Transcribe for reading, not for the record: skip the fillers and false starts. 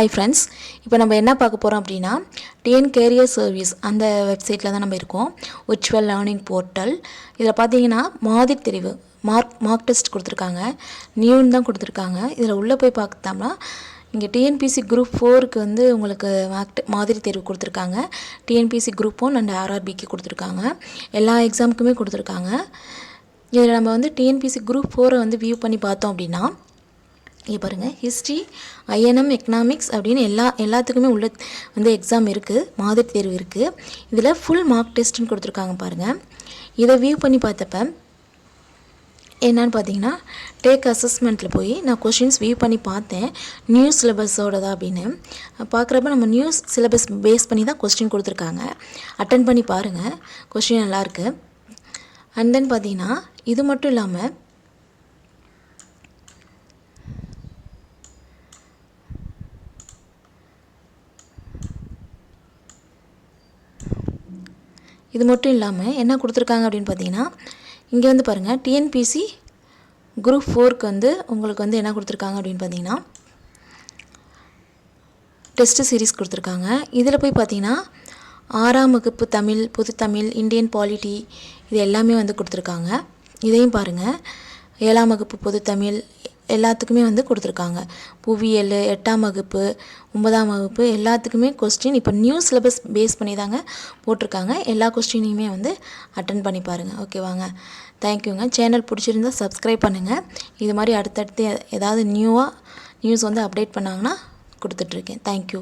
Hi friends, இப்போ நம்ம என்ன பார்க்க போகிறோம் அப்படின்னா டிஎன் கேரியர் சர்வீஸ் அந்த வெப்சைட்டில் தான் நம்ம இருக்கோம். Virtual learning portal. இதில் பார்த்தீங்கன்னா மாதிரி தெரிவு மார்க் டெஸ்ட் கொடுத்துருக்காங்க. நியூன்னு தான் கொடுத்துருக்காங்க. இதில் உள்ளே போய் பார்த்தோம்னா இங்கே டிஎன்பிசி குரூப் 4க்கு வந்து உங்களுக்கு மாதிரி தேர்வு கொடுத்துருக்காங்க. டிஎன்பிசி குரூப் 1 அண்ட் ஆர்ஆர்பிக்கு கொடுத்துருக்காங்க. எல்லா எக்ஸாமுக்குமே கொடுத்துருக்காங்க. இதில் நம்ம வந்து டிஎன்பிசி குரூப் 4 வந்து வியூ பண்ணி பார்த்தோம் அப்படின்னா இங்கே பாருங்கள், ஹிஸ்ட்ரி, ஐஎன்எம், எக்கனாமிக்ஸ் அப்படின்னு எல்லாத்துக்குமே உள்ள வந்து எக்ஸாம் இருக்குது, மாதிரி தேர்வு இருக்குது. இதில் ஃபுல் மார்க் டெஸ்ட்டுன்னு கொடுத்துருக்காங்க பாருங்கள். இதை வியூ பண்ணி பார்த்தப்ப என்னன்னு பார்த்தீங்கன்னா டேக் அசஸ்மெண்ட்டில் போய் நான் கொஷின்ஸ் வியூ பண்ணி பார்த்தேன், நியூ சிலபஸோடதா அப்படின்னு. பார்க்குறப்ப நம்ம நியூ சிலபஸ் பேஸ் பண்ணி தான் கொஸ்டின் கொடுத்துருக்காங்க. அட்டன் பண்ணி பாருங்கள், கொஸ்டின் நல்லாயிருக்கு. அண்ட் தென் பார்த்தீங்கன்னா இது மட்டும் இல்லாமல் என்ன கொடுத்துருக்காங்க அப்படின்னு பார்த்தீங்கன்னா இங்கே வந்து பாருங்கள், டிஎன்பிசி குரூப் 4க்கு வந்து உங்களுக்கு வந்து என்ன கொடுத்துருக்காங்க அப்படின்னு பார்த்தீங்கன்னா டெஸ்ட்டு சீரீஸ் கொடுத்துருக்காங்க. இதில் போய் பார்த்தீங்கன்னா 6ஆம் வகுப்பு தமிழ், பொது தமிழ், இந்தியன் பாலிட்டி இது எல்லாமே வந்து கொடுத்துருக்காங்க. இதையும் பாருங்கள், 7ஆம் வகுப்பு பொது தமிழ் எல்லாத்துக்குமே வந்து கொடுத்துருக்காங்க. புவியியல், 8ஆம் வகுப்பு, 9ஆம் வகுப்பு எல்லாத்துக்குமே கொஸ்டின் இப்போ நியூ சிலபஸ் பேஸ் பண்ணி தாங்க போட்டிருக்காங்க. எல்லா கொஸ்டினையுமே வந்து அட்டன் பண்ணி பாருங்கள். ஓகேவாங்க, தேங்க்யூங்க. சேனல் பிடிச்சிருந்தால் சப்ஸ்கிரைப் பண்ணுங்கள். இது மாதிரி அடுத்தடுத்து ஏதாவது நியூஸ் வந்து அப்டேட் பண்ணாங்கன்னா கொடுத்துட்ருக்கேன். தேங்க்யூ.